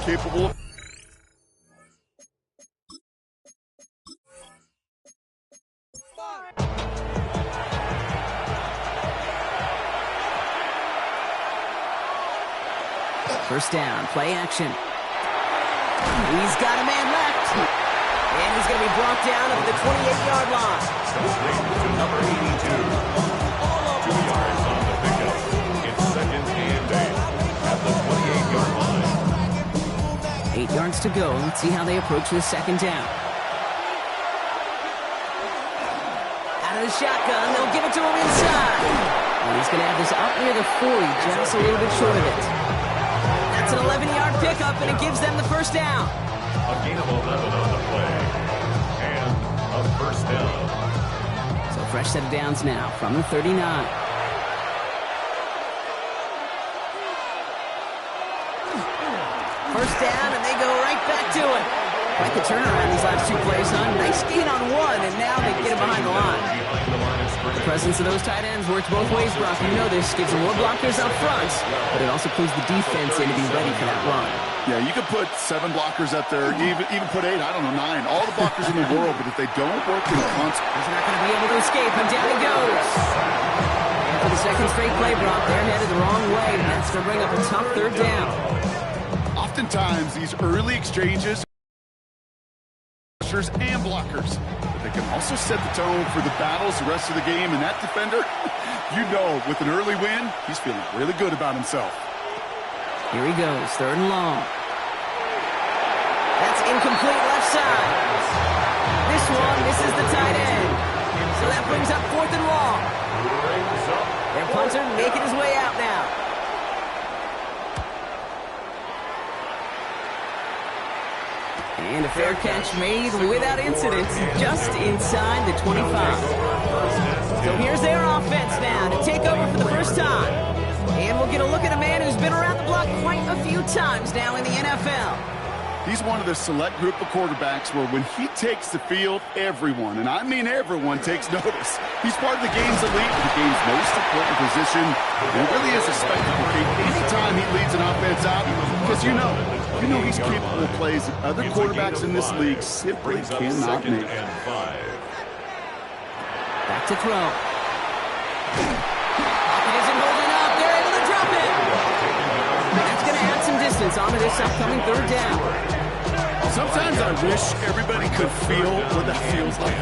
capable of. First down, play action. He's got a man left. And he's going to be brought down at the 28-yard line. To number 82. 2 yards on the pickup. It's second and 8 at the 28-yard line. 8 yards to go. Let's see how they approach this second down. Out of the shotgun, they'll give it to him inside. And he's going to have this up near the 40, just a little bit short of it. That's an 11-yard pickup, and it gives them the first down. A gain of 11 on the play. And a first down. So fresh set of downs now from the 39. First down, and they go right back to it. Quite the turnaround these last 2 plays, huh? Nice gain on 1, and now they get him behind the line. The presence of those tight ends works both ways, Brock. You know this. Gives them more blockers up front, but it also pulls the defense in to be ready for that run. Yeah, you could put 7 blockers up there, even put 8, I don't know, 9. All the blockers in the world, but if they don't work in concert. He's not going to be able to escape, and down he goes. And for the second straight play, Brock, they're headed the wrong way, and that's going to bring up a tough third down. Oftentimes, these early exchanges and blockers, but they can also set the tone for the battles the rest of the game, and that defender, you know, with an early win, he's feeling really good about himself. Here he goes, third and long. That's incomplete left side. This one misses the tight end. So that brings up fourth and long. Their punter making his way out now. And a fair catch made without incident, just inside the 25. So here's their offense now to take over for the first time. And we'll get a look at a man who's been around the block quite a few times now in the NFL. He's one of the select group of quarterbacks where when he takes the field, everyone, and I mean everyone, takes notice. He's part of the game's elite, the game's most important position, and it really is a spectacle. Anytime he leads an offense out, because you know he's capable of plays that other quarterbacks in this league simply cannot make. Back to throw. Pocket isn't holding up. They're able to drop it. That's going to add some distance onto this upcoming third down. Sometimes I wish everybody could feel what that feels like.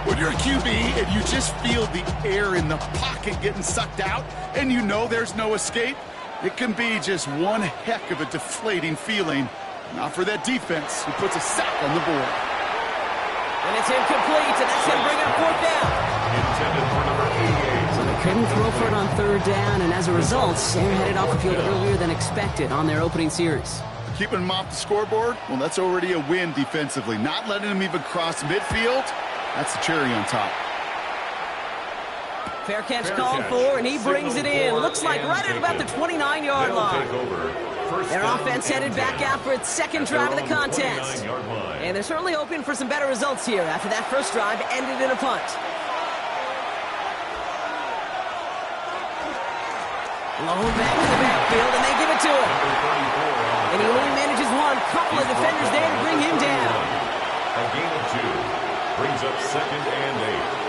When you're a QB and you just feel the air in the pocket getting sucked out and you know there's no escape, it can be just one heck of a deflating feeling. Not for that defense who puts a sack on the board. And it's incomplete, and that's going to bring up fourth down. Intended for number 88. So they couldn't throw for it on third down, and as a result, they're headed off the field earlier than expected on their opening series. Keeping him off the scoreboard, well, that's already a win defensively. Not letting him even cross midfield, that's the cherry on top. Fair catch called for, and he brings it in. Looks like right at about the 29-yard line. Their offense headed back out for its second drive of the contest. And they're certainly hoping for some better results here after that first drive ended in a punt. Low back to the backfield, and they give it to him. And he only manages one. Couple of defenders there to bring him down. A gain of 2 brings up second and 8.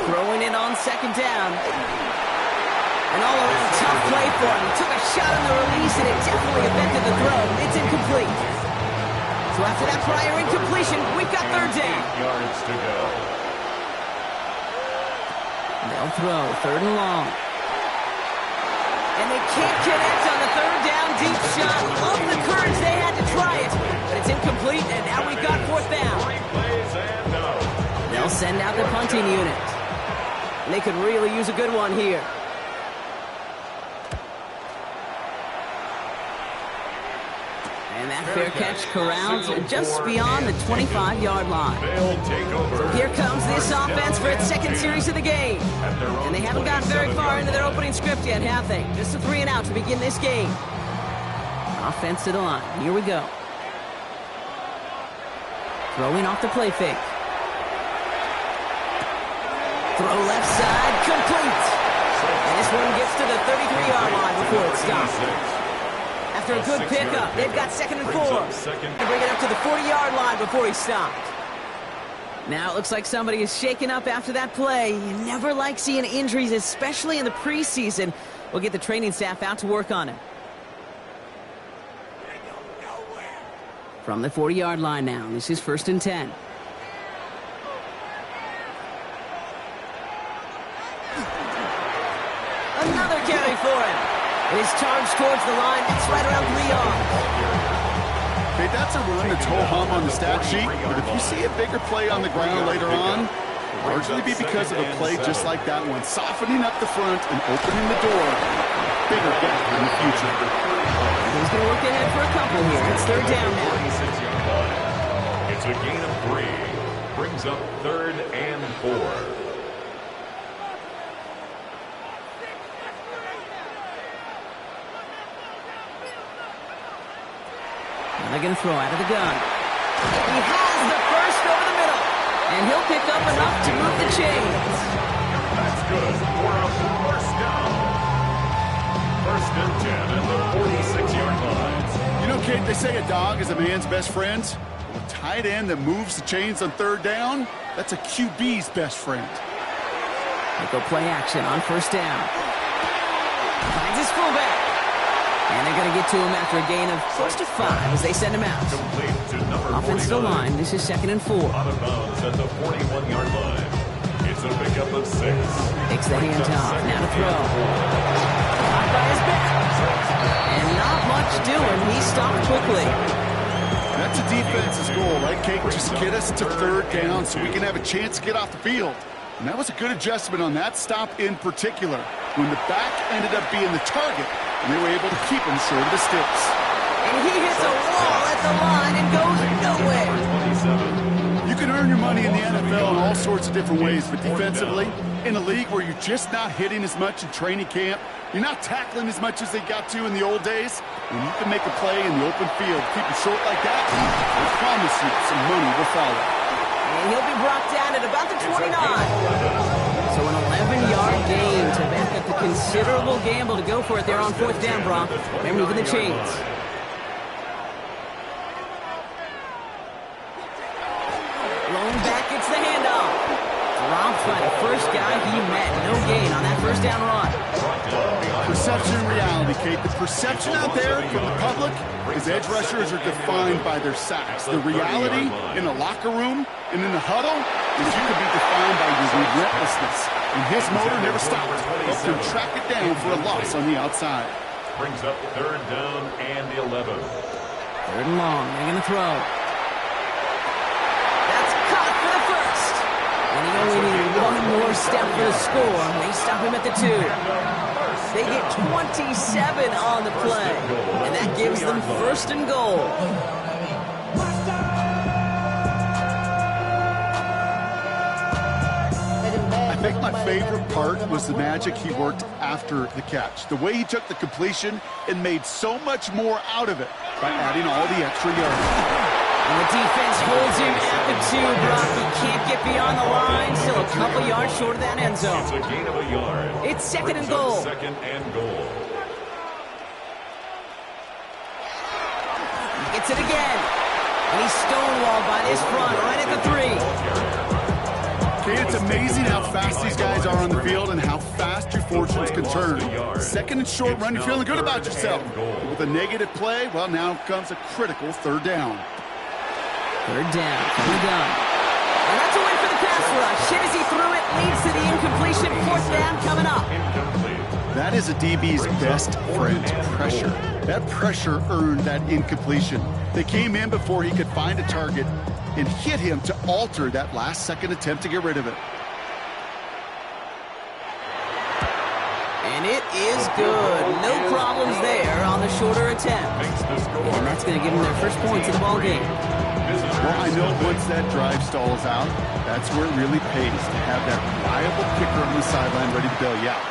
Throwing it on second down. An all-around tough play for him. He took a shot on the release, and it definitely affected the throw. It's incomplete. So after that prior incompletion, we've got third down. 8 yards to go. They'll throw, third and long. And they can't connect on the third down deep shot. Love the courage they had to try it, but it's incomplete, and now we've got fourth down. They'll send out the punting unit. And they could really use a good one here. And that fair catch corrals just beyond the 25-yard line. So here comes this offense for its second series of the game. And they haven't gotten very far into their opening script yet, have they? Just a 3 and out to begin this game. Offense to the line. Here we go. Throwing off the play fake. Throw left side, complete. And this one gets to the 33-yard line before it stops. After a good pickup, they've got 2nd and 4. They bring it up to the 40-yard line before he stopped. Now it looks like somebody is shaken up after that play. You never like seeing injuries, especially in the preseason. We'll get the training staff out to work on it. From the 40-yard line now, this is 1st and 10. Another carry for him. It is charged towards the line. It's right around 3 yards. Okay, that's a run that's ho-hum on the stat sheet, but if you see a bigger play on the ground later on, it'll largely be because of a play just like that one, softening up the front and opening the door. Bigger gap in the future. He's going to look ahead for a couple here. It's 3rd down now. It's a gain of 3. Brings up 3rd and 4. They're going to throw out of the gun. He has the first over the middle. And he'll pick up enough to move the chains. That's good for a first down. 1st and 10 at the 46-yard line. You know, Kate, they say a dog is a man's best friend. A tight end that moves the chains on 3rd down, that's a QB's best friend. They go play action on 1st down. Finds his fullback. And they're going to get to him after a gain of close to 5 as they send him out. Offensive line, this is 2nd and 4. Out of bounds at the 41-yard line. It's a pickup of 6. Takes the handoff, now to throw. Caught by his back. And not much doing, he stopped quickly. That's a defense's goal, right, Kate? Just get us to 3rd down so we can have a chance to get off the field. And that was a good adjustment on that stop in particular, when the back ended up being the target, and they were able to keep him short of the sticks. And he hits a wall at the line and goes nowhere. You can earn your money in the NFL in all sorts of different ways, but defensively, in a league where you're just not hitting as much in training camp, you're not tackling as much as they got to in the old days, when you can make a play in the open field, keep it short like that, I promise you some money will follow. And he'll be brought down at about the 29. So an 11-yard gain to back up the considerable gamble to go for it there on 4th down, Brock. They're moving the chains. Blown back, it's the handoff. Dropped by the first guy he met. No gain on that 1st down run. Perception and reality, Kate. The perception out there from the public is edge rushers are defined by their sacks. The reality in the locker room and in the huddle is you can be defined by your relentlessness. And his motor never stopped. Helped him track it down for a loss on the outside. Brings up 3rd down and 11. 3rd and long. They're going to throw. That's caught for the first. And he only needed one more step for the score. They stop him at the 2. They get 27 on the play. And that gives them 1st and goal. I think my favorite part was the magic he worked after the catch. The way he took the completion and made so much more out of it by adding all the extra yards. And the defense holds him at the 2, Brock. He can't get beyond the line. Still a couple yards short of that end zone. It's a gain of a yard. It's 2nd and goal. 2nd and goal. He gets it again. And he's stonewalled by this front right at the 3. Okay, it's amazing how fast these guys are on the field and how fast your fortunes can turn. 2nd and short run, you're feeling good about yourself. But with a negative play, well, now comes a critical 3rd down. 3rd down from the gun. And that's a win for the pass rush. Hit as he threw it, leads to the incompletion. 4th down coming up. That is a DB's best friend, pressure. That pressure earned that incompletion. They came in before he could find a target and hit him to alter that last-second attempt to get rid of it. And it is good. No problems there on the shorter attempt. And that's going to give them their first points of the ball game. Well, I know once that drive stalls out, that's where it really pays to have that reliable kicker on the sideline ready to bail you out.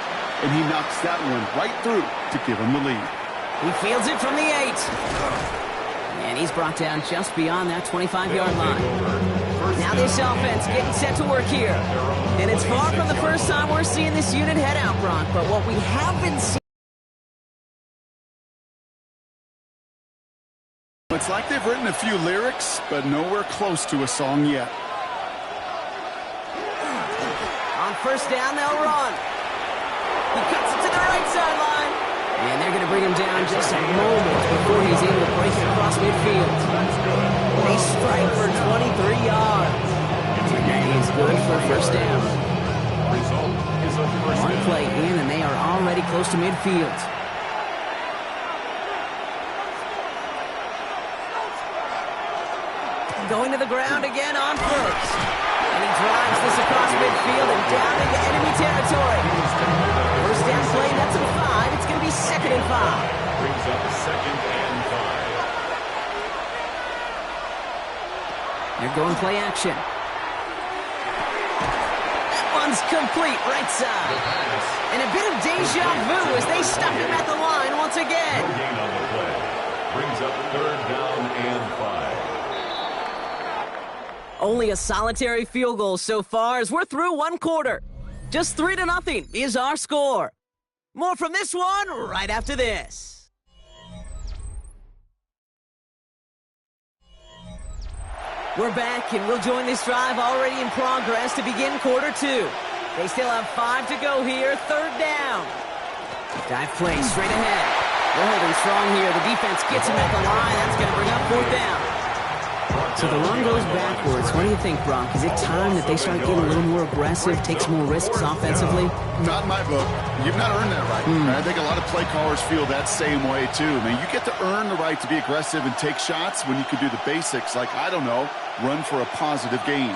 And he knocks that one right through to give him the lead. He fields it from the 8. And he's brought down just beyond that 25-yard line. Now this offense getting set to work here. And it's far from the first time we're seeing this unit head out, Brock. But what we have been seeing It's like they've written a few lyrics, but nowhere close to a song yet. On first down, they'll run. He cuts it to the right sideline. And they're going to bring him down just a moment before he's able to break it across midfield. They strike for 23 yards. And that is good for a first down. One play in, and they are already close to midfield. Going to the ground again on first. And he drives this across midfield and down into enemy territory. First down play, that's a 5. It's going to be 2nd and 5. Brings up 2nd and 5. They're going play action. That one's complete, right side. And a bit of deja vu as they stop him at the line once again. No gain on the play. Brings up 3rd down and 5. Only a solitary field goal so far as we're through one quarter. Just 3-0 is our score. More from this one right after this. We're back, and we'll join this drive already in progress to begin quarter 2. They still have 5 to go here, 3rd down. Dive play straight ahead. They're holding strong here. The defense gets him at the line. That's going to bring up 4th down. So the run goes backwards. What do you think, Brock? Is it time that they start getting a little more aggressive, take some more risks offensively? Not in my book. You've not earned that right. I think a lot of play callers feel that same way, too. I mean, you get to earn the right to be aggressive and take shots when you can do the basics, like, I don't know, run for a positive gain.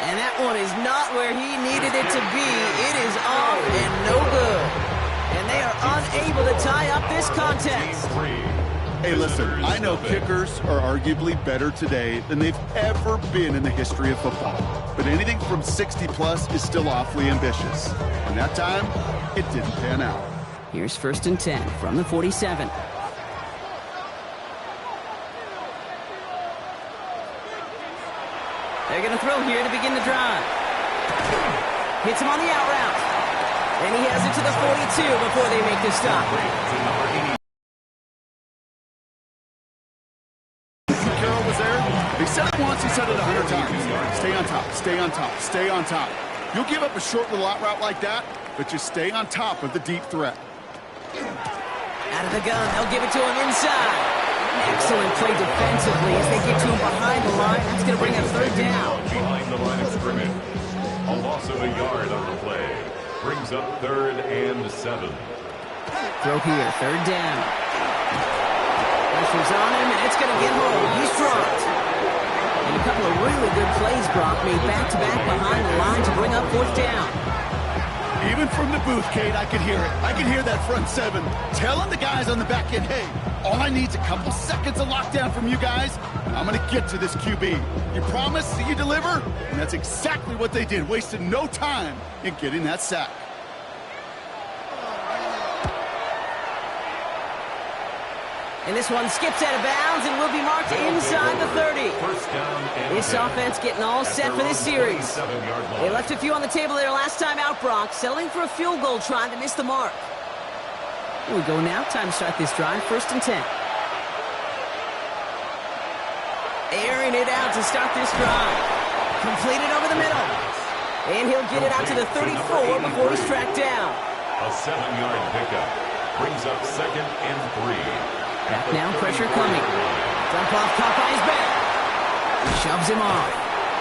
And that one is not where he needed it to be. It is off and no good. And they are unable to tie up this contest. Hey, listen, I know kickers are arguably better today than they've ever been in the history of football. But anything from 60-plus is still awfully ambitious. And that time, it didn't pan out. Here's 1st and 10 from the 47. They're going to throw here to begin the drive. Hits him on the out route. And he has it to the 42 before they make the stop. He said it once, he said it 100 times. Stay on top, stay on top, stay on top. You'll give up a short little out route like that, but you stay on top of the deep threat. Out of the gun, they'll give it to him inside. Excellent play defensively as they get to him behind the line. That's going to bring up 3rd down. Behind the line of scrimmage. A loss of a yard on the play. Brings up 3rd and 7. Throw here, 3rd down. Pressure's on him, and it's going to get home. He's dropped. And a couple of really good plays, Brock, made back-to-back behind the line to bring up 4th down. Even from the booth, Kate, I could hear it. I could hear that front 7 telling the guys on the back end, hey, all I need is a couple seconds of lockdown from you guys, and I'm going to get to this QB. You promise that you deliver? And that's exactly what they did, wasted no time in getting that sack. And this one skips out of bounds and will be marked inside the 30. First down and This offense getting all set for this series. They left a few on the table there last time out, Brock, settling for a field goal try to miss the mark. Here we go now. Time to start this drive. 1st and 10. Airing it out to start this drive. Completed over the middle. And he'll get it out to the 34 before he's tracked down. A 7-yard pickup. Brings up 2nd and 3. Back now, pressure coming. Dump off caught by his back. He shoves him off.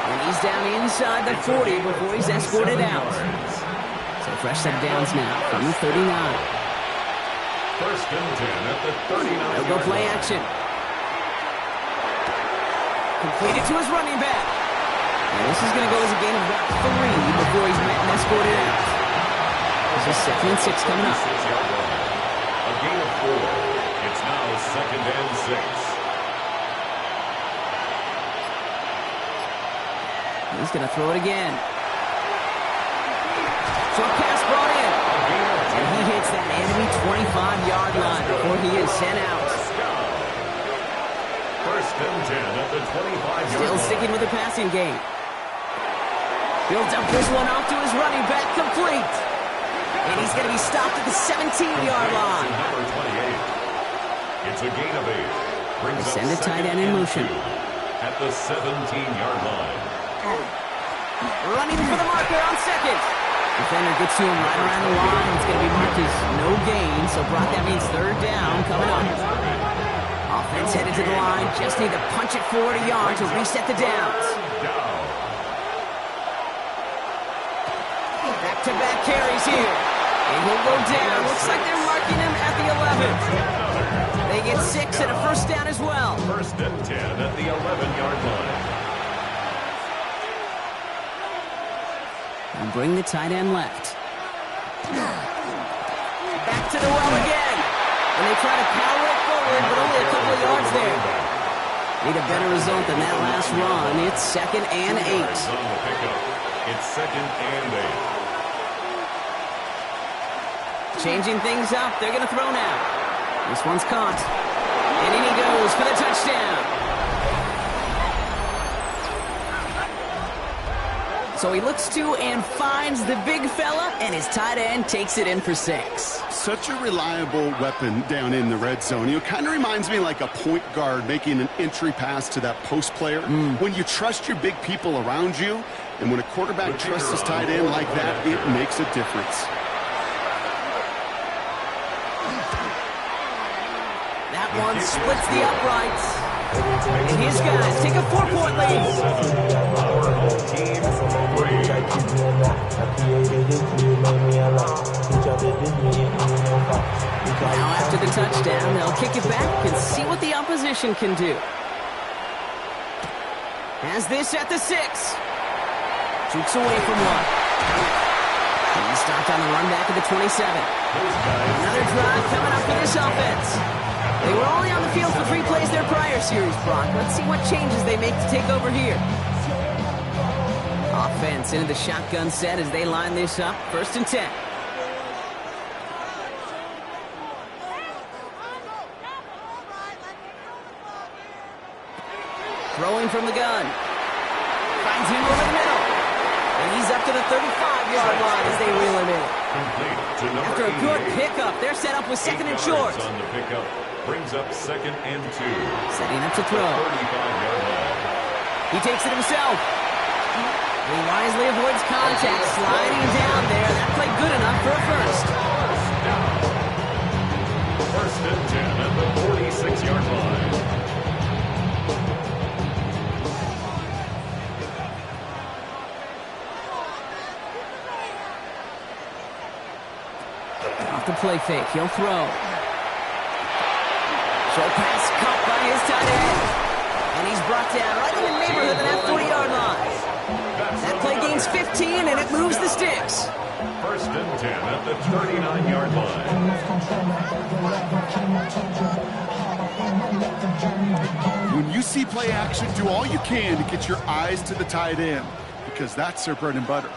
And he's down inside the 40 before he's escorted out. So fresh set of downs now from the 39. 1st and 10 at the 39. They'll go play action. Completed to his running back. And this is going to go as a gain of about 3 before he's met and escorted out. This is 2nd and 6 coming up. A gain of 4. It's now 2nd and 6. He's going to throw it again. Short pass brought in. And he hits that enemy 25-yard line before he is sent out. 1st and 10 at the 25-yard line. Still sticking with the passing game. He'll dump this one off to his running back, complete. And he's going to be stopped at the 17-yard line. Number 28. It's a gain of 8. Brings They up send a tight end in second and motion. 2 at the 17-yard line. Running for the marker on second. Defender gets to him right around the line. It's going to be marked as no gain. So, Brock, that means third down coming up. Offense headed to the line. Just need to punch it forward a yard to reset the downs. Back-to-back carries here. And he'll go down. Looks like they're marking him at the 11th. They get 6 and a first down as well. First and 10 at the 11-yard line. And bring the tight end left. Back to the well again. And they try to power it forward, but only a couple of yards there. Need a better result than that last run. It's second and 8. On the pickup. It's second and 8. Changing things up. They're going to throw now. This one's caught. And in he goes for the touchdown. So he looks to and finds the big fella, and his tight end takes it in for 6. Such a reliable weapon down in the red zone. It kind of reminds me like a point guard making an entry pass to that post player. When you trust your big people around you, and when a quarterback trusts his tight end like that, it makes a difference. That one splits the uprights. And his guys take a 4-point lead. Now after the touchdown, they'll kick it back and see what the opposition can do. Has this at the 6. Shoots away from one. And he stopped on the run back at the 27. Another drive coming up for this offense. They were only on the field for 3 plays their prior series, Brock. Let's see what changes they make to take over here. Offense into the shotgun set as they line this up. First and 10. Throwing from the gun. Finds him over the middle. And he's up to the 35-yard line as they reel him in. After a good pickup, they're set up with second and short. On the pickup. Brings up second and 2. Setting up to throw. 35-yard line. He takes it himself. He wisely avoids contact, sliding down there. That played good enough for a first. First and 10 at the 46-yard line. Off the play fake, he'll throw. Short pass caught by his tight end. And he's brought down right in the neighborhood of that 40-yard line. That play gains 15, and it moves the sticks. First and 10 at the 39-yard line. When you see play action, do all you can to get your eyes to the tight end, because that's their bread and butter.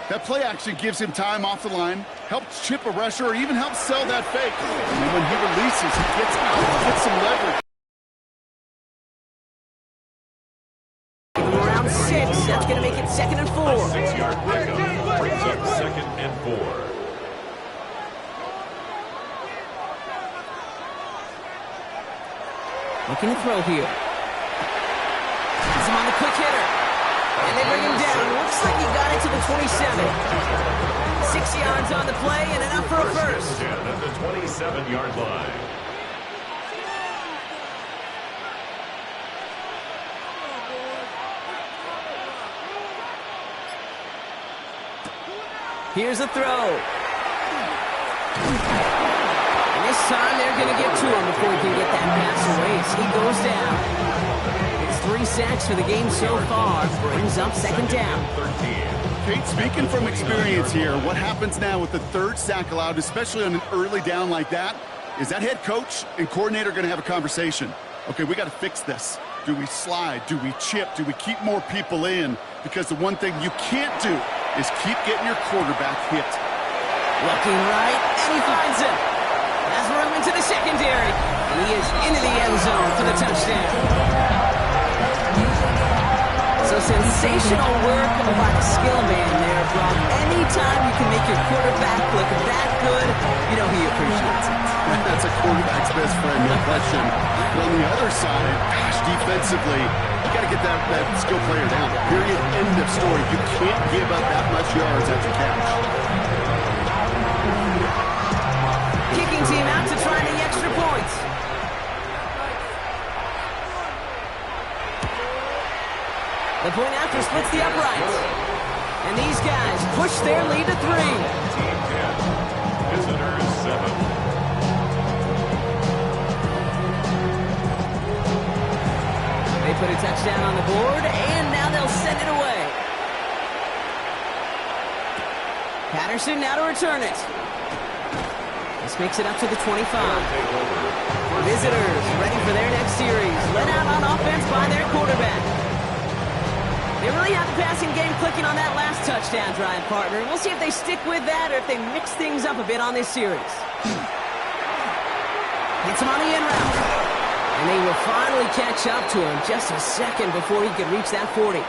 That play action gives him time off the line, helps chip a rusher, or even helps sell that fake. And then when he releases, he gets out, gets some leverage. Around 6, that's going to make it second and 4. 6-yard pickup brings up second and 4. Looking to throw here. He's him on the quick hitter. And they bring him down. Looks like he got it to the 27. 6 yards on the play and enough for a first. At the 27-yard line. Here's a throw. And this time they're going to get to him before he can get that pass away. So he goes down. It's 3 sacks for the game so far. Brings up second down. 13. Kate, speaking from experience here, what happens now with the 3rd sack allowed, especially on an early down like that, is that head coach and coordinator going to have a conversation. Okay, we got to fix this. Do we slide? Do we chip? Do we keep more people in? Because the one thing you can't do is keep getting your quarterback hit. Looking right, and he finds him. Has room into the secondary. And he is into the end zone for the touchdown. So sensational work by the skill man there, Brock. Anytime you can make your quarterback look that good, you know he appreciates it. That's a quarterback's best friend, no question. But on the other side, gosh, defensively, you got to get that skill player down. Period. End of story. You can't give up that much yards after catch. Kicking team out to try the extra points. The point after splits the uprights. And these guys push their lead to 3. Team 10. Visitors 7. They put a touchdown on the board, and now they'll send it away. Patterson now to return it. This makes it up to the 25. Visitors ready for their next series. Led out on offense by their quarterback. They really have the passing game clicking on that last touchdown drive, partner. We'll see if they stick with that or if they mix things up a bit on this series. Hits him on the in route. And they will finally catch up to him just a second before he could reach that 40.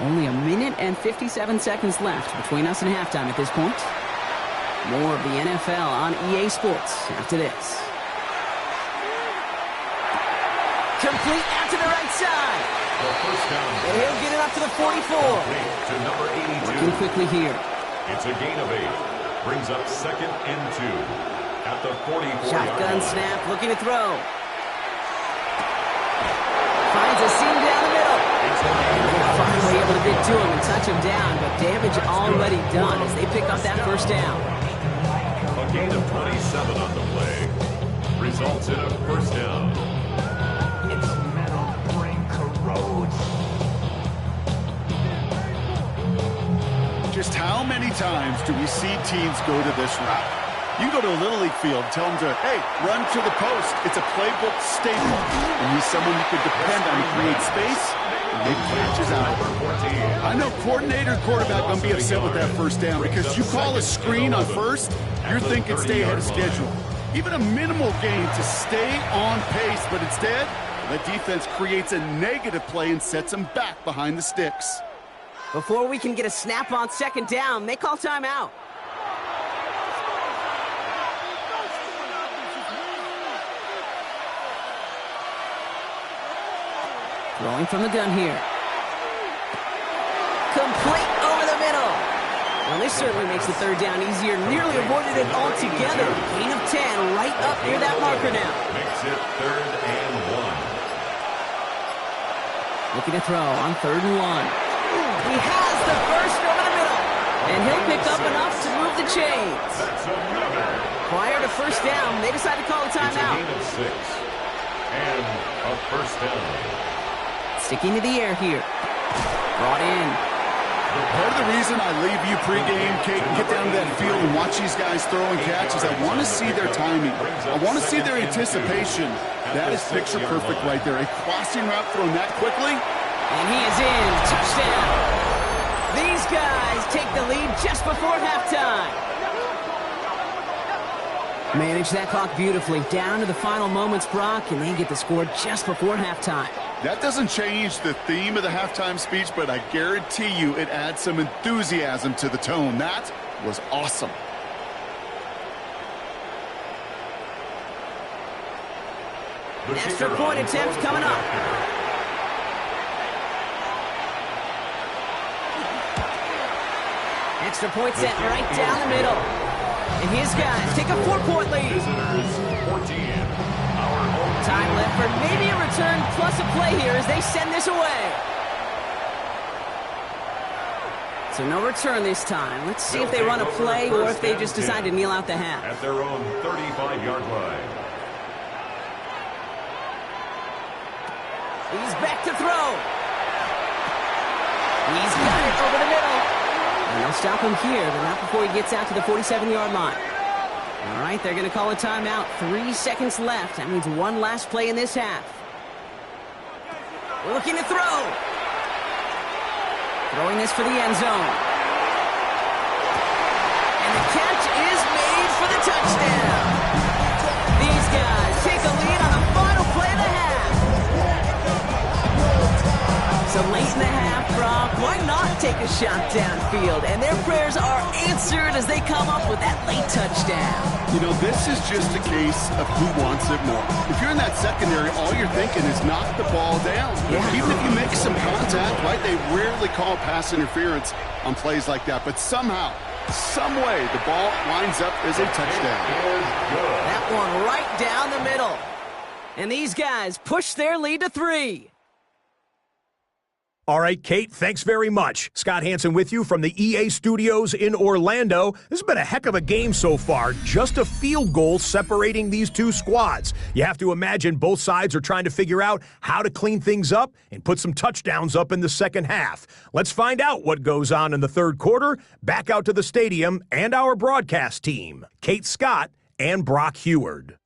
Only a minute and 57 seconds left between us and halftime at this point. More of the NFL on EA Sports after this. Complete out to the right side. And he'll get it up to the 44. To number 82. Working quickly here. It's a gain of 8. Brings up 2nd and 2. At the 44. Shotgun snap, looking to throw. Finds a seam down the middle. Finally able to get to him and touch him down, but damage already done as they pick up that first down. A gain of 27 on the play. Results in a first down. Its metal ring corrodes. Just how many times do we see teams go to this route? You go to a Little League field, tell them to, hey, run to the post. It's a playbook staple. And he's someone you could depend on to create space and make catches out. I know coordinator and quarterback going to be upset with that first down because you call a screen on first, you're thinking stay ahead of schedule. Even a minimal gain to stay on pace, but instead, the defense creates a negative play and sets them back behind the sticks. Before we can get a snap on second down, they call timeout. Throwing from the gun here. Complete over the middle. Well, this certainly makes the third down easier. Nearly avoided it altogether. Gain of 10 right up near that marker now. Makes it 3rd and 1. Looking to throw on 3rd and 1. He has the first over the middle. And he'll pick up enough to move the chains. That's another. Prior to first down, they decide to call a It's a timeout. gain of 6. And a first down. Sticking to the air here. Brought in. Part of the reason I leave you pregame, Kate, and get down to that field and watch these guys throw and catch is I want to see their timing. I want to see their anticipation. That is picture perfect right there. A crossing route thrown that quickly. And he is in. Touchdown. These guys take the lead just before halftime. Manage that clock beautifully. Down to the final moments, Brock, and they get the score just before halftime. That doesn't change the theme of the halftime speech, but I guarantee you it adds some enthusiasm to the tone. That was awesome. Extra point attempt coming up. Extra point set right down the middle. And his guys take a 4-point lead. Visitors 14. Our home Time left for maybe a return plus a play here as they send this away. So no return this time. Let's see if they run a play or if they just decide to kneel out the half. at their own 35-yard line. He's back to throw. He's got it over the middle. And they'll stop him here, but not before he gets out to the 47-yard line. All right, they're going to call a timeout. 3 seconds left. That means one last play in this half. Looking to throw. Throwing this for the end zone. And the catch is made for the touchdown. These guys take a lead on the final play of the half. So late minutes and a half, Brock. Why not take a shot downfield? And their prayers are answered as they come up with that late touchdown. You know, this is just a case of who wants it more. If you're in that secondary, all you're thinking is knock the ball down. Yeah. Even if you make some contact, right, they rarely call pass interference on plays like that. But somehow, some way, the ball winds up as a touchdown. That one right down the middle. And these guys push their lead to 3. All right, Kate, thanks very much. Scott Hansen with you from the EA Studios in Orlando. This has been a heck of a game so far. Just a field goal separating these two squads. You have to imagine both sides are trying to figure out how to clean things up and put some touchdowns up in the second half. Let's find out what goes on in the third quarter. Back out to the stadium and our broadcast team, Kate Scott and Brock Heward.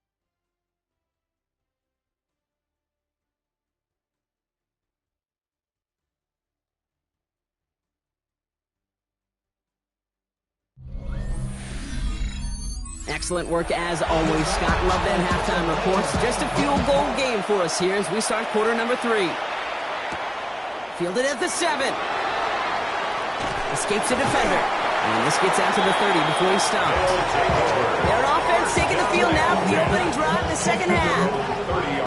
Excellent work as always, Scott. Love that halftime reports. Just a field goal game for us here as we start quarter number 3. Fielded at the 7. Escapes a defender. And this gets out to the 30 before he stops. Their offense taking the field now for the opening drive in the second half.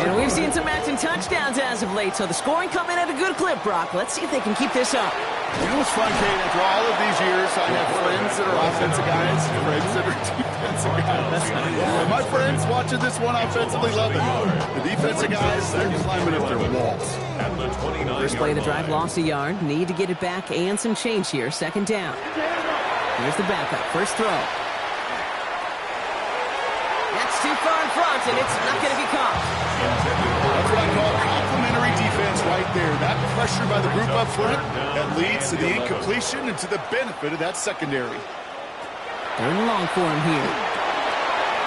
And we've seen some matching touchdowns as of late, so the scoring coming at a good clip, Brock. Let's see if they can keep this up. You know what's fun, Kate? After all of these years, I have friends that are offensive guys, friends that are defensive guys. And my friends watching this one offensively love it. The defensive guys, they're climbing up their walls. First play of the drive, lost a yard. Need to get it back and some change here. Second down. Here's the backup. First throw. That's too far in front, and it's not going to be caught. That's what I call complimentary defense right there. That pressure by the group up front, that leads to the incompletion and to the benefit of that secondary. Third and long for him here.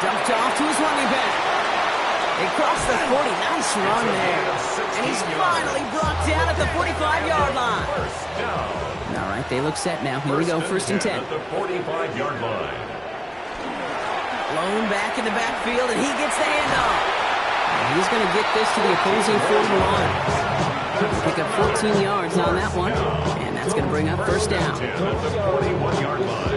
Dumped off to his running back. They cross the 40. Nice run there. And he's finally brought down at the 45-yard line. All right, they look set now. Here we go, first and 10. At the 45-yard line. Blown back in the backfield, and he gets the handoff. And he's going to get this to the opposing 41. Pick up 14 yards on that one, and that's going to bring up first down. At the 41-yard line.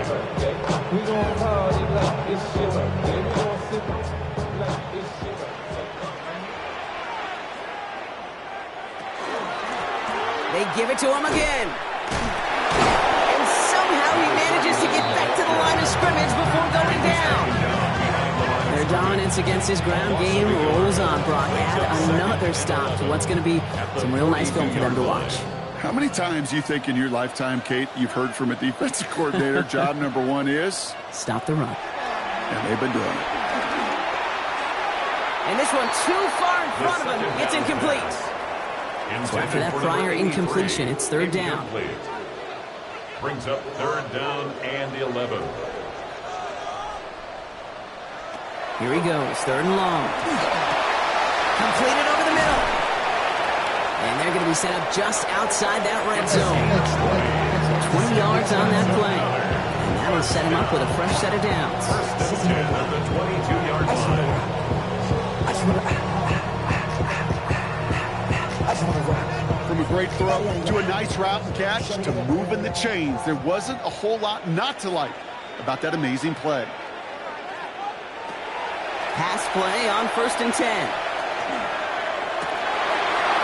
They give it to him again. And somehow he manages to get back to the line of scrimmage before going down. Their dominance against his ground game rolls on, Brock. Add another stop to what's going to be some real nice film for them to watch. How many times do you think in your lifetime, Kate, you've heard from a defensive coordinator, job number 1 is? Stop the run. And they've been doing it. And this one too far in front of him. It's incomplete. So after that prior incompletion, it's third down. Brings up third down and 11. Here he goes, third and long. Completed over the middle. And they're going to be set up just outside that red zone. So 20 yards on that play. And that'll set him up with a fresh set of downs. First and 10 at the 22-yard line. From a great throw to a nice route and catch to moving the chains. There wasn't a whole lot not to like about that amazing play. Pass play on first and 10.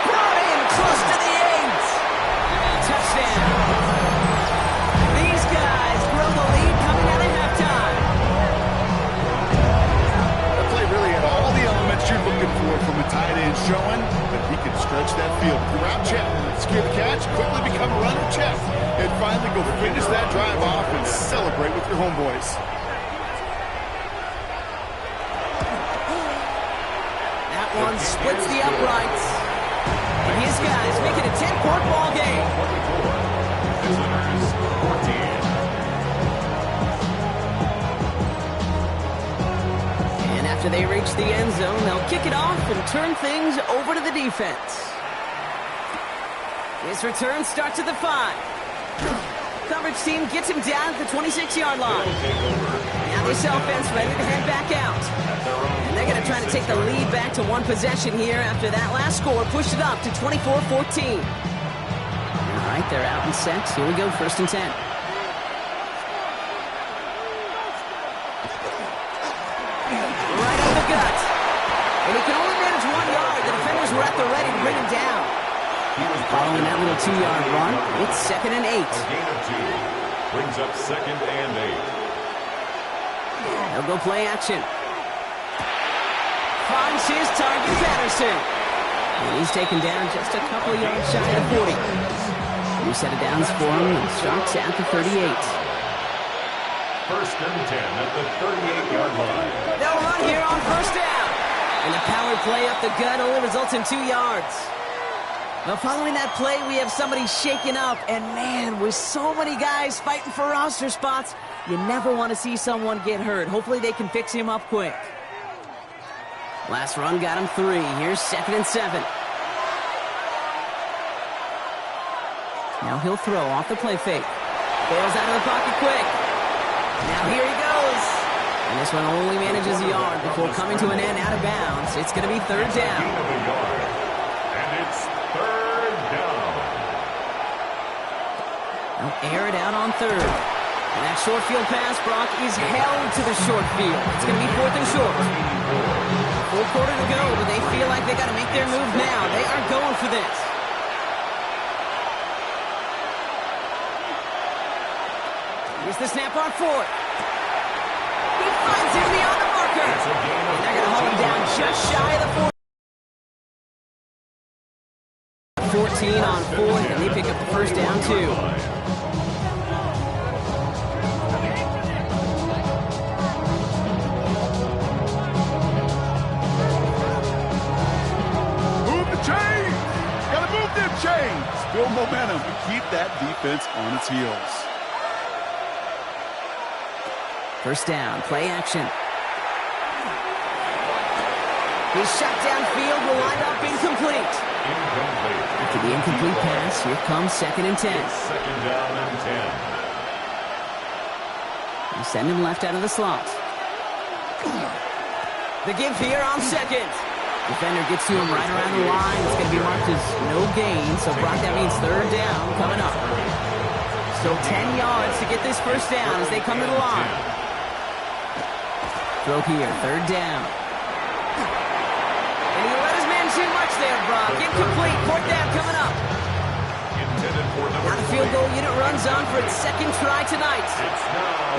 Brought in close to the 8. Touchdown. These guys grow the lead coming out of halftime. That play really had all the elements you're looking for from a tight end, showing that he can stretch that field. Route check, secure the catch, quickly become a runner check, and finally go finish that drive off and celebrate with your homeboys. One splits the uprights. And his guys make it a 10-point ball game. 24. Visitors 14. And after they reach the end zone, they'll kick it off and turn things over to the defense. His return starts at the 5. Coverage team gets him down at the 26-yard line. Now this offense ready to head back out. And they're going to try to take the lead back to one possession here after that last score pushed it up to 24-14. right, they're out and set. Here we go, 1st and 10. Right up the gut. And he can only manage 1 yard. The defenders were at the ready to bring him down. Following that little 2-yard run, it's 2nd and 8. A gain of 2. Brings up 2nd and 8. They'll go play action. Finds his target, Patterson. And he's taken down just a couple of yards shy of 40. New set of downs for him, and Sharks at the 38. 1st and 10 at the 38-yard line. They'll run here on 1st down. And the power play up the gut only results in 2 yards. Now, following that play, we have somebody shaken up. And, man, with so many guys fighting for roster spots, you never want to see someone get hurt. Hopefully they can fix him up quick. Last run got him 3. Here's 2nd and 7. Now he'll throw off the play fake. Bails out of the pocket quick. Now here he goes. And this one only manages a yard before coming to an end out of bounds. It's going to be 3rd down. And it's 3rd down. They'll air it out on 3rd. And that short field pass, Brock, is held to the short field. It's going to be 4th and short. Full quarter to go, but they feel like they got to make their move now. They are going for this. Here's the snap on 4th. He finds him beyond the marker. And they're going to haul him down just shy of the 14 on 4th, and they pick up the 1st down, too. Chains, build momentum, and keep that defense on its heels. 1st down, play action. His shot downfield will wind up incomplete. After the incomplete pass, here comes 2nd and 10. 2nd down and 10. You send him left out of the slot. The give here on 2nd. Defender gets to him right around the line. It's going to be marked as no gain. So, Brock, that means 3rd down coming up. Still 10 yards to get this 1st down as they come to the line. Throw here, 3rd down. And he let his man too much there, Brock. Incomplete, 4th down coming up. Now the field goal unit runs on for its 2nd try tonight.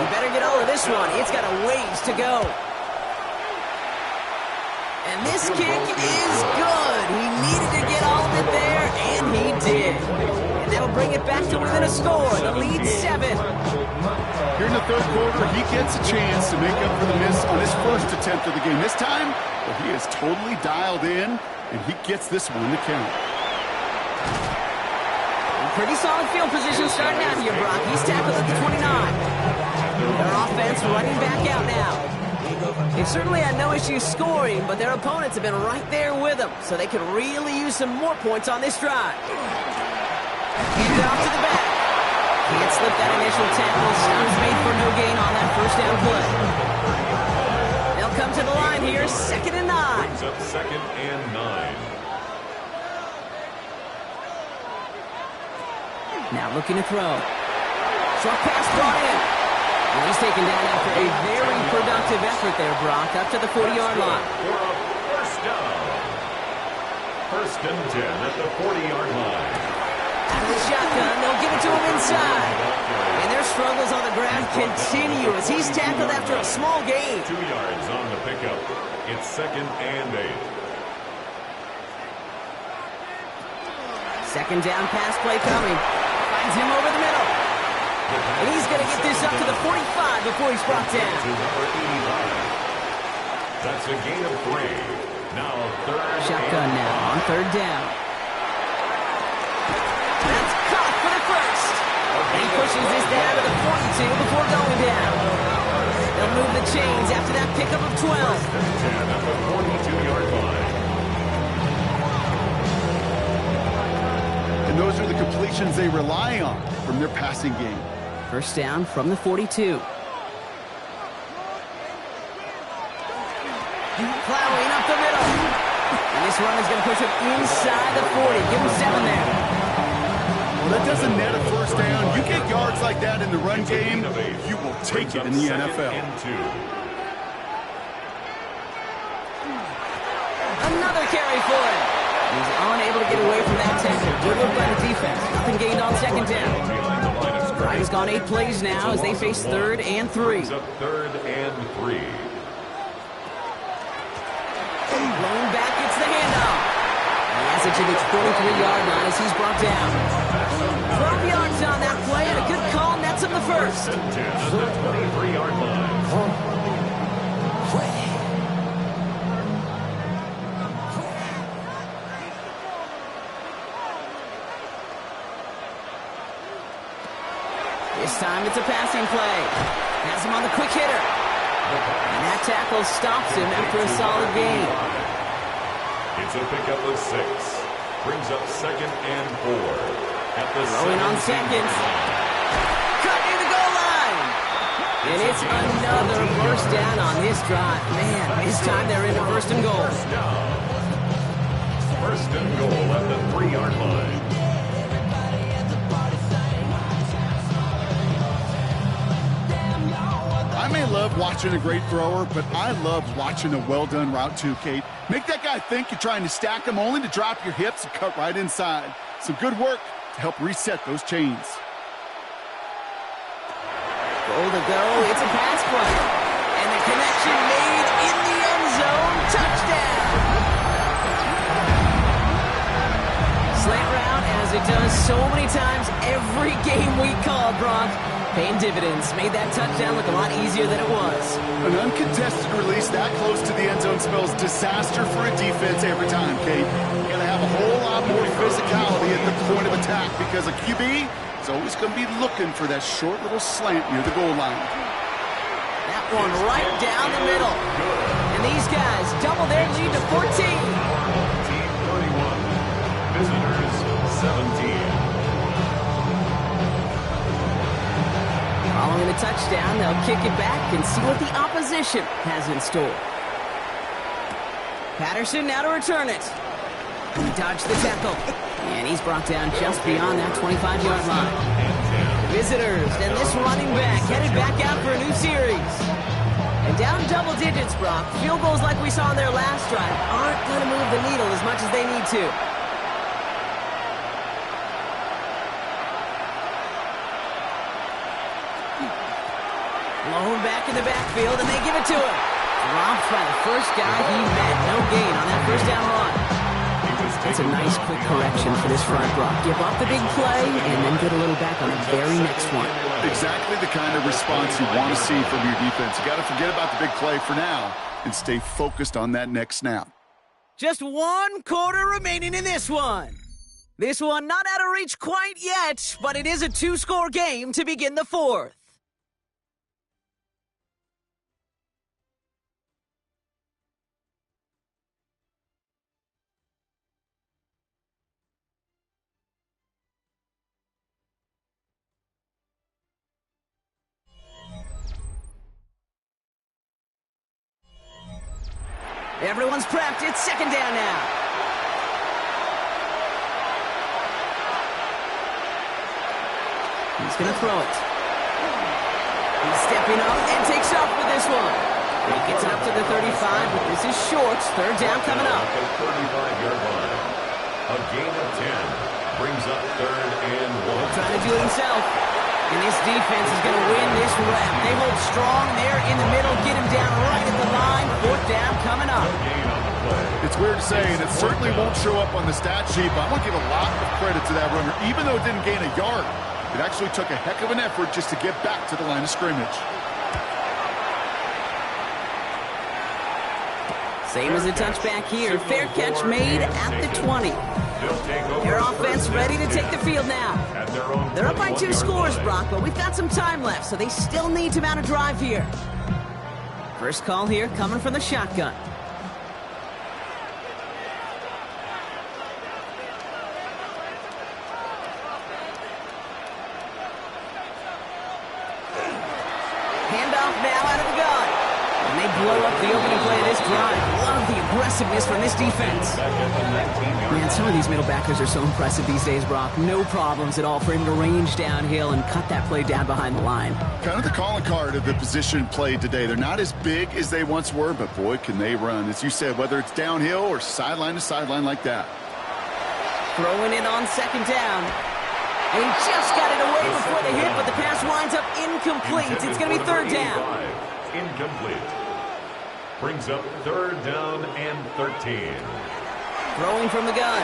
You better get all of this one. It's got a ways to go. And this kick is good. He needed to get all of it there, and he did. And that'll bring it back to within a score. The lead 7. Here in the 3rd quarter, he gets a chance to make up for the miss on his 1st attempt of the game. This time, well, he is totally dialed in, and he gets this one to count. Pretty solid field position starting out here, Brock. He's tackled at the 29. Their offense running back out now. They've certainly had no issue scoring, but their opponents have been right there with them, so they could really use some more points on this drive. Hand it off to the back. Can't slip that initial tackle. Stops made for no gain on that 1st down play. They'll come to the line here, 2nd and 9. Brings up 2nd and 9. Now looking to throw. Short pass brought in. And he's taken down after a very productive effort there, Brock, up to the 40-yard line. For a 1st down. 1st and 10 at the 40-yard line. Out of the shotgun, they'll give it to him inside. And their struggles on the ground continue as he's tackled after a small gain. 2 yards on the pickup. It's 2nd and 8. 2nd down pass play coming. Finds him over the middle. And he's going to get this up to the 45 before he's brought down. To number 85. That's a gain of 3. Now 3rd. Shotgun now on 3rd down. That's caught for the 1st. And he pushes this down to the 42 before going down. They'll move the chains after that pickup of 12. 10 at the 42-yard line. And those are the completions they rely on from their passing game. 1st down from the 42. Plowing up the middle. And this run is going to push him inside the 40. Give him 7 there. Well, that doesn't net a first down. You get yards like that in the run game, you will take it in the NFL. Another carry for him. He's unable to get away from that tackle. Good look by the defense. Nothing gained on second down. Drive has gone 8 plays now as they face 3rd and 3. Third and 3. Blown back, it's the handoff. He has it to the 23-yard line as he's brought down. 12 yards on that play, and a good call nets him the first. 10 at the 23-yard line. This time it's a passing play. Has him on the quick hitter. And that tackle stops him after a solid gain. It's a pickup of 6. Brings up 2nd and 4. At the Throwing on seconds. Cut near the goal line. And it's another first down on this drive. Man, this time they're into 1st and goal. First and goal at the 3-yard line. I may love watching a great thrower, but I love watching a well-done route too, Kate. Make that guy think you're trying to stack him only to drop your hips and cut right inside. Some good work to help reset those chains. Goal to go. It's a pass play. And the connection made in the end zone. Touchdown. Slant route, as it does so many times every game we call, Brock. Paying dividends. Made that touchdown look a lot easier than it was. An uncontested release that close to the end zone spells disaster for a defense every time, Kate. You're going to have a whole lot more physicality at the point of attack because a QB is always going to be looking for that short little slant near the goal line. That one right down the middle. And these guys double their lead to 14. Team 31. Visitors 17. Following the touchdown, they'll kick it back and see what the opposition has in store. Patterson now to return it. He dodged the tackle. And he's brought down just beyond that 25-yard line. Visitors, and this running back headed back out for a new series. And down double digits, Brock. Field goals like we saw in their last drive aren't going to move the needle as much as they need to. Blown back in the backfield, and they give it to him. Dropped by the first guy he met. No gain on that first down run. That's a nice quick correction for this front, Brock. Give up the big play and then get a little back on the very next one. Exactly the kind of response you want to see from your defense. You got to forget about the big play for now and stay focused on that next snap. Just 1 quarter remaining in this one. This one not out of reach quite yet, but it is a 2-score game to begin the 4th. Everyone's prepped. It's 2nd down now. He's going to throw it. He's stepping up and takes off with this one. He gets it up to the 35, but this is short. 3rd down coming up. 35-yard line. A gain of 10 brings up 3rd and 1. Trying to do it himself. And this defense is going to win this rep. They hold strong there in the middle. Get him down right at the line. 4th down coming up. It's weird to say, and it certainly won't show up on the stat sheet, but I want to give a lot of credit to that runner. Even though it didn't gain a yard, it actually took a heck of an effort just to get back to the line of scrimmage. Same as a touchback here. Fair catch made at the 20. Their offense ready to take the field now. They're up by 2 scores, Brock, but we've got some time left, so they still need to mount a drive here. First call here coming from the shotgun. Handoff now out of the gun. And they blow up the opening play of this drive. Love the aggressiveness from this defense. Man, some of these middle backers are so impressive these days, Brock. No problems at all for him to range downhill and cut that play down behind the line. Kind of the calling card of the position played today. They're not as big as they once were, but boy, can they run. As you said, whether it's downhill or sideline to sideline like that. Throwing it on second down. And he just got it away before the hit, but the pass winds up incomplete. It's going to be third down. Incomplete. Brings up third down and 13. Throwing from the gun.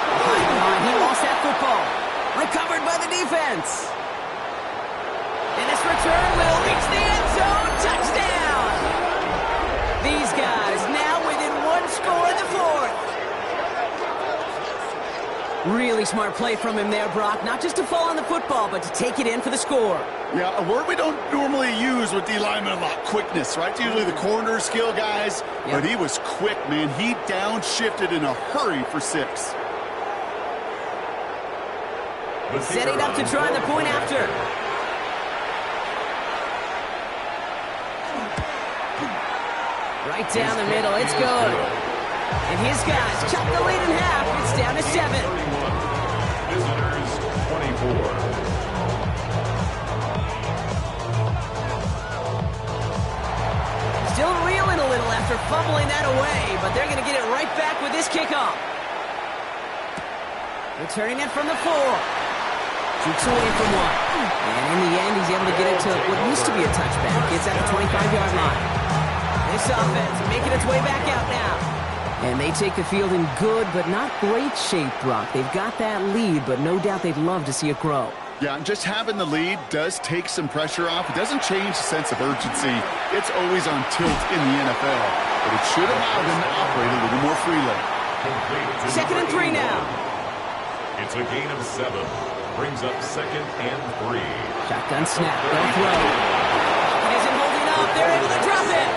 Behind the line, he lost that football. Recovered by the defense. And this return will reach the end zone. Touchdown! These guys now within one score in the fourth. Really smart play from him there, Brock. Not just to fall on the football, but to take it in for the score. Yeah, a word we don't normally use with D linemen a lot, quickness, right? It's usually the corner skill guys, but he was quick, man. He downshifted in a hurry for 6. Setting up to try the point after. Right down the middle, it's good. And his guys chop the lead in half. It's down to 7. Visitors 24. Still reeling a little after fumbling that away, but they're going to get it right back with this kickoff. Returning it from the 4. Shoots away from 1. And in the end, he's able to get it to what used to be a touchback. It's at the 25-yard line. This offense making its way back out now. And they take the field in good but not great shape, Brock. They've got that lead, but no doubt they'd love to see it grow. Yeah, just having the lead does take some pressure off. It doesn't change the sense of urgency. It's always on tilt in the NFL, but it should allow them to operate a little more freely. Second and 3 now. It's a gain of 7. Brings up second and 3. Shotgun snap. They'll throw. It isn't holding up. They're able to drop it.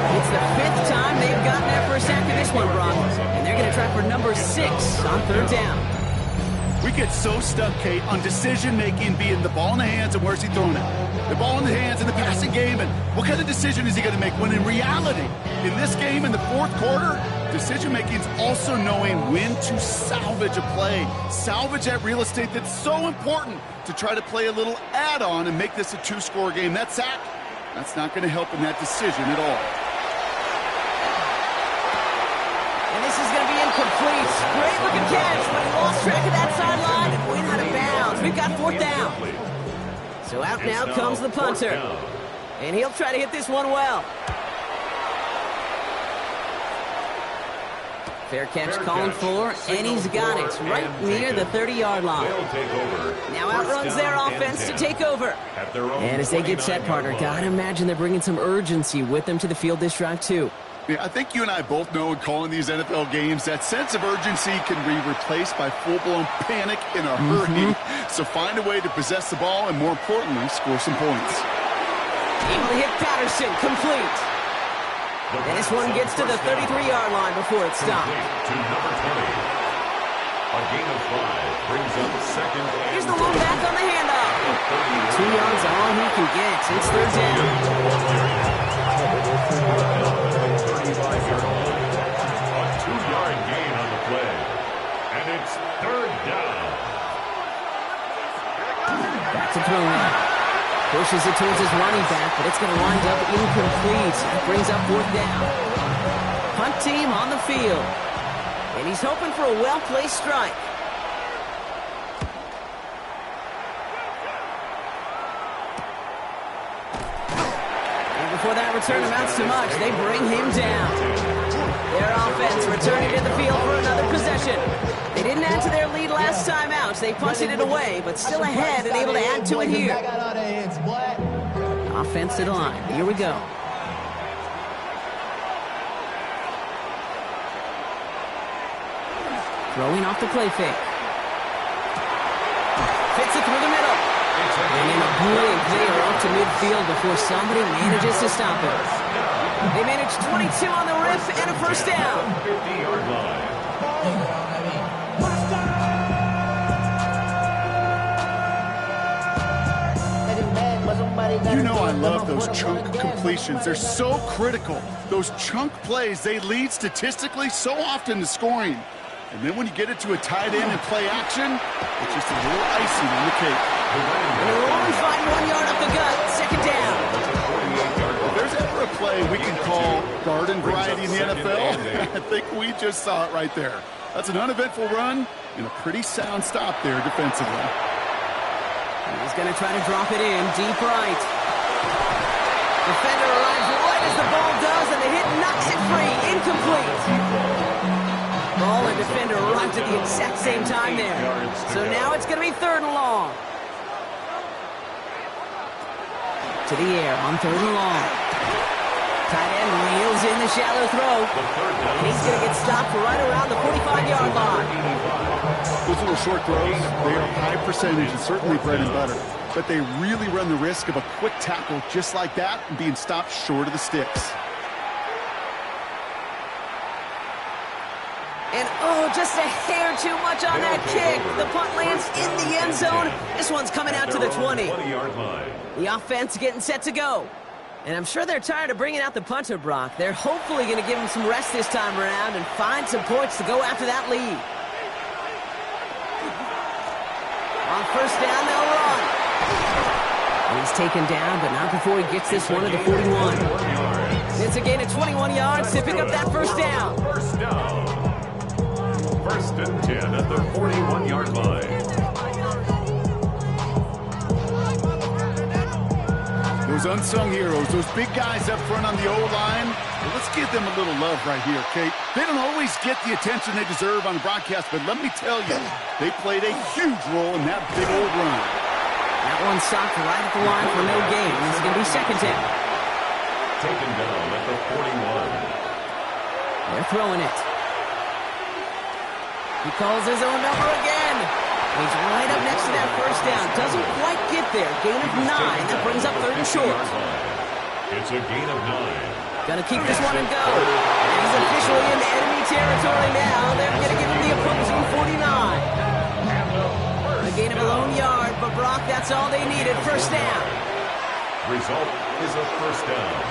It's the 5th time they've gotten there for a sack in this one, Brock. And they're going to try for number 6 on third down. We get so stuck, Kate, on decision-making being the ball in the hands and where's he throwing it. The ball in the hands in the passing game, and what kind of decision is he going to make? When in reality, in this game, in the fourth quarter, decision-making is also knowing when to salvage a play. Salvage that real estate that's so important to try to play a little add-on and make this a 2-score game. That sack, that's not going to help in that decision at all. And this is going to be incomplete. Great looking catch, but he lost track of that sideline and went out of bounds. We've got 4th down. So out now comes the punter. And he'll try to hit this one well. Fair catch calling for, and he's got it right near the 30-yard line. Now outruns their offense to take over. And as they get set, partner, gotta imagine they're bringing some urgency with them to the field this drive, too. Yeah, I think you and I both know in calling these NFL games that sense of urgency can be replaced by full-blown panic in a hurry. So find a way to possess the ball and, more importantly, score some points. Able to hit Patterson, complete. And this one gets to the 33-yard line before it stopped. To number 20. A gain of 5 brings up second. Here's the look back on the handoff. 2 yards are all he can get. It's third down. A 2-yard gain on the play. And it's third down. Back to throw now. Pushes it towards his running back, but it's going to wind up incomplete. That brings up 4th down. Punt team on the field. And he's hoping for a well-placed strike. And before that return amounts to much, they bring him down. Their offense returning to the field for another possession. They didn't add to their lead last time out. They punted it away, but still ahead and able to add to it here. Offense to the line. Here we go. Throwing off the play fake. Fits it through the middle. And in a blink, they are up to midfield before somebody manages to stop it. They manage 22 on the rip and a first down. 50-yard line. You know I love those chunk completions. They're so critical. Those chunk plays, they lead statistically so often to scoring. And then when you get it to a tight end and play action, it's just a little icing on the cake. And they're only fighting 1 yard up the gut. Second down. If there's ever a play we can call garden variety in the NFL, I think we just saw it right there. That's an uneventful run and a pretty sound stop there defensively. He's going to try to drop it in deep right. Defender arrives right as the ball does, and the hit knocks it free. Incomplete. Ball and defender arrived at the exact same time there. So now it's going to be 3rd and long. To the air on 3rd and long. Tight end reels in the shallow throw. And he's going to get stopped right around the 45-yard line. Those little short throws, they are high percentage and certainly bread and butter. But they really run the risk of a quick tackle just like that and being stopped short of the sticks. And oh, just a hair too much on that kick. The punt lands in the end zone. This one's coming out to the 20. The offense getting set to go. And I'm sure they're tired of bringing out the punter, Brock. They're hopefully going to give him some rest this time around and find some points to go after that lead. On 1st down, they'll run. And he's taken down, but not before he gets this one to the 41. It's a gain of 21 yards to pick up that 1st down. 1st and 10 at the 41-yard line. Those unsung heroes, those big guys up front on the O-line, well, let's give them a little love right here, Kate. They don't always get the attention they deserve on the broadcast, but let me tell you, they played a huge role in that big old run. That one stopped right at the line for no gain. This is going to be 2nd down. Taken down at the 41. They're throwing it. He calls his own number again. He's right up next to that 1st down. Doesn't quite get there. Gain of 9. That brings up 3rd and short. It's a gain of 9. Gonna keep this one and go. And he's officially in enemy territory now. They're gonna give him the opposing 49. A gain of a lone yard, but Brock, that's all they needed. 1st down. Result is a 1st down.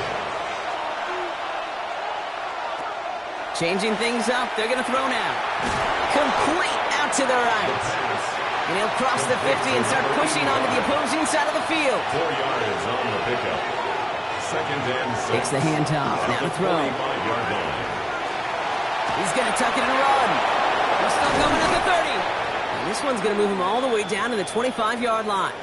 Changing things up. They're gonna throw now. Complete out to the right. And he'll cross the 50 and start pushing onto the opposing side of the field. 4 yards on the pickup. 2nd and 6. Takes the handoff. Now to throw. 45-yard line. He's going to tuck it and run. They're still coming at the 30. And this one's going to move him all the way down to the 25-yard line.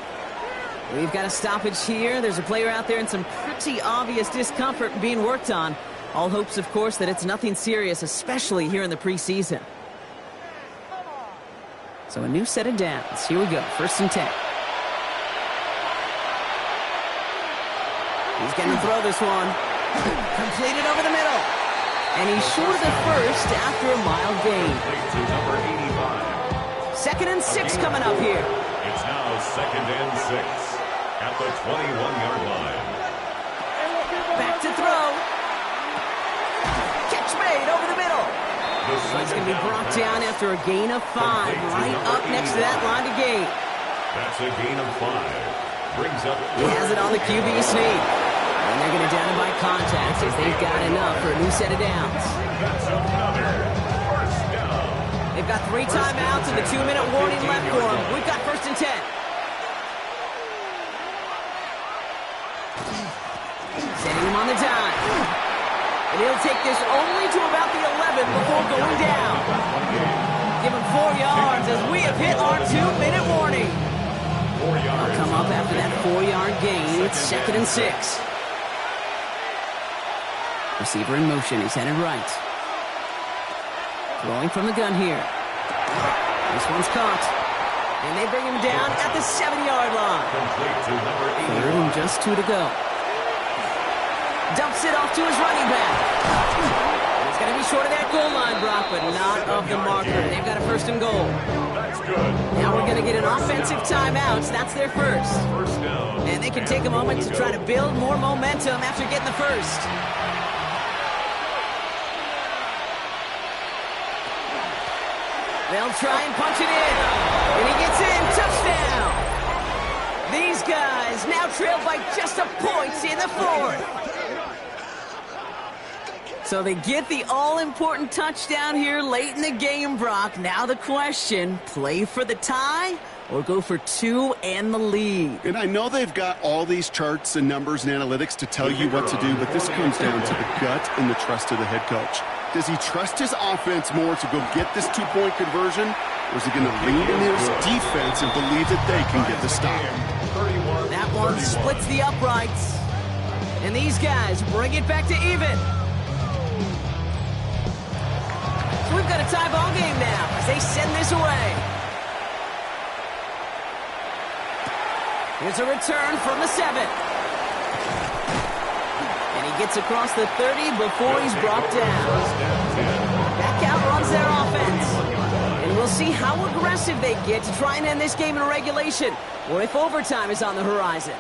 We've got a stoppage here. There's a player out there in some pretty obvious discomfort being worked on. All hopes, of course, that it's nothing serious, especially here in the preseason. So a new set of downs. Here we go. 1st and 10. He's going to throw this one. Completed over the middle. And he's short of the 1st after a mild gain. To number 85. 2nd and 6 coming up here. It's now 2nd and 6 at the 21-yard line. Back to throw. Catch made over the middle. He's going to be brought down after a gain of 5, right up next to that line of gain. That's a gain of 5. Brings up. He has it on the QB sneak. And they're going to down him by contact as they've got enough for a new set of downs. That's another 1st down. They've got 3 timeouts and the 2-minute warning left for them. We've got 1st and 10. Setting him on the dime. And he'll take this only to about the 11 before going down. Give him 4 yards as we have hit our 2-minute warning. 4 yards. They'll come up after that 4-yard gain. It's 2nd and 6. Receiver in motion. He's headed right. Throwing from the gun here. This one's caught. And they bring him down at the 7-yard line. Complete to number 3rd and just 2 to go. Dumps it off to his running back. It's going to be short of that goal line, Brock, but not of the marker. They've got a 1st and goal. That's good. Now we're going to get an offensive timeout. That's their 1st. 1st down. And they can take a moment to try to build more momentum after getting the 1st. They'll try and punch it in. And he gets in. Touchdown. These these guys now trailed by just a point in the fourth. So they get the all-important touchdown here late in the game, Brock. Now the question, play for the tie or go for two and the lead? And I know they've got all these charts and numbers and analytics to tell you what to do, but this comes down to the gut and the trust of the head coach. Does he trust his offense more to go get this two-point conversion, or is he going to lean in his defense and believe that they can get the stop? That one splits the uprights. And these guys bring it back to even. So we've got a tie ball game now as they send this away. Here's a return from the 7. And he gets across the 30 before he's brought down. That outruns their offense. And we'll see how aggressive they get to try and end this game in regulation, or if overtime is on the horizon.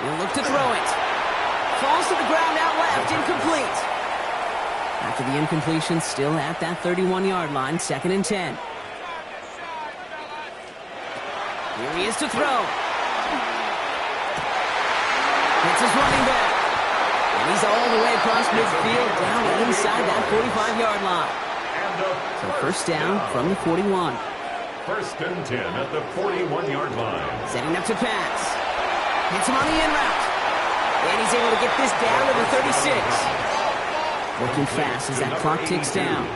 He'll look to throw it. Falls to the ground out left, incomplete. After the incompletion, still at that 31-yard line, 2nd and 10. Here he is to throw. Hits his running back. And he's all the way across midfield, down inside that 45-yard line. So first down from the 41. 1st and 10 at the 41-yard line. Setting up to pass. Hits him on the in route. And he's able to get this down to the 36. Working fast as that clock ticks down.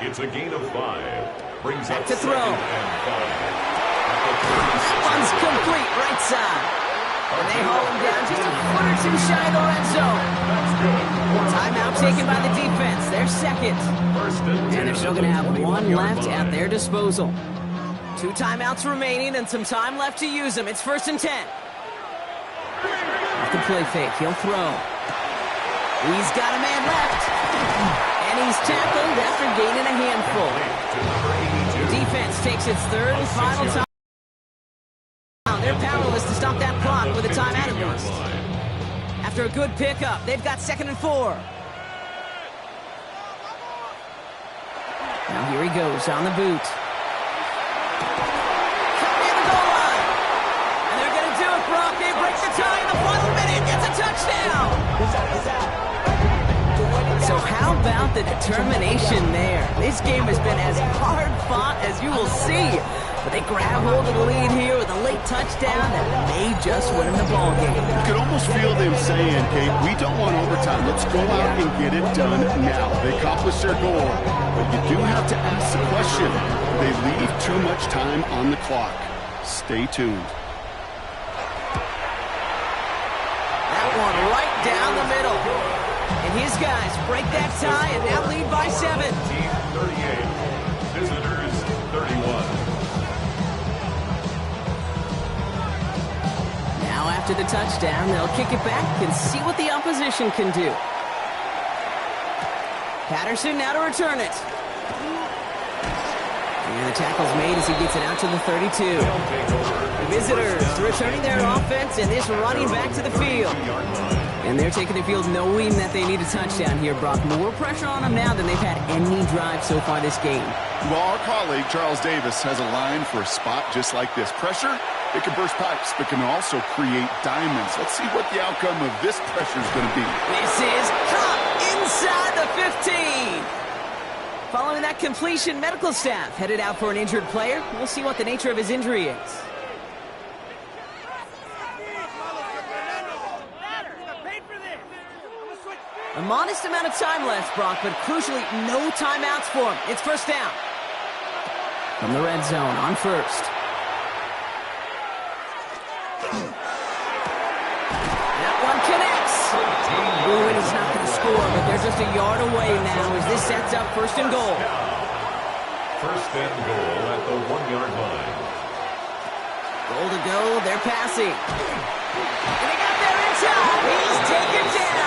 It's a gain of 5. Brings Back up to throw. 2nd and 5. Runs complete right side. And they haul him down just a foot or two shy of the red zone. Timeout taken by the defense. They're second. And they're still going to have one left at their disposal. 2 timeouts remaining and some time left to use them. It's 1st and 10. Off the play fake, he'll throw. He's got a man left. And he's tackled after gaining a handful. The defense takes its 3rd and final time. They're powerless to stop that clock with a timeout at least. After a good pickup, they've got 2nd and 4. Now here he goes on the boot. Near the goal line. And they're going to do it, Brock. They break the tie in the final minute. It's a touchdown. So how about the determination there? This game has been as hard fought as you will see. But they grab hold of the lead here with a late touchdown that may just win them the ball game. You could almost feel them saying, hey, we don't want overtime. Let's go out and get it done now. They accomplished their goal. But you do have to ask the question, do they leave too much time on the clock? Stay tuned. That one right down the middle. And his guys break that tie and now lead by 7. Team 38. Visitors 31. Now after the touchdown, they'll kick it back and see what the opposition can do. Patterson now to return it. And the tackle's made as he gets it out to the 32. The visitors returning their offense and this running back to the field. And they're taking the field knowing that they need a touchdown here, Brock. More pressure on them now than they've had any drive so far this game. Well, our colleague, Charles Davis, has a line for a spot just like this. Pressure, it can burst pipes, but can also create diamonds. Let's see what the outcome of this pressure is going to be. This is caught inside the 15. Following that completion, medical staff headed out for an injured player. We'll see what the nature of his injury is. A modest amount of time left, Brock, but crucially, no timeouts for him. It's 1st down. From the red zone on 1st. That one connects. Ooh, and he's not going to score, but they're just a yard away now as this sets up 1st and goal. 1st and goal at the 1-yard line. Goal to go, they're passing. And they got there in time. He's taken down.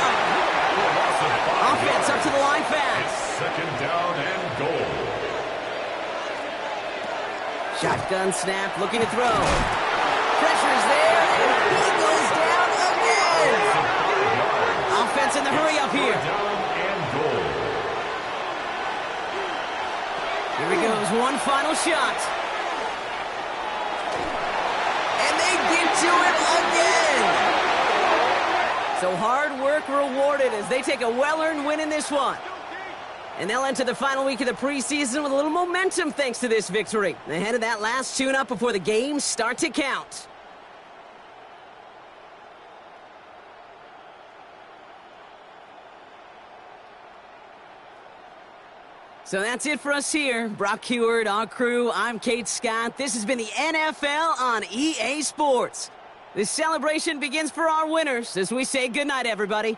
Offense up to the line fast. 2nd down and goal. Shotgun snap, looking to throw. Pressure's there, and he goes down again. Offense in the hurry up here. Down and goal. Here he goes, one final shot. And they get to it again. So hard work rewarded as they take a well-earned win in this one. And they'll enter the final week of the preseason with a little momentum thanks to this victory. Ahead of that last tune-up before the games start to count. So that's it for us here. Brock Heward, our crew, I'm Kate Scott. This has been the NFL on EA Sports. This celebration begins for our winners as we say goodnight, everybody.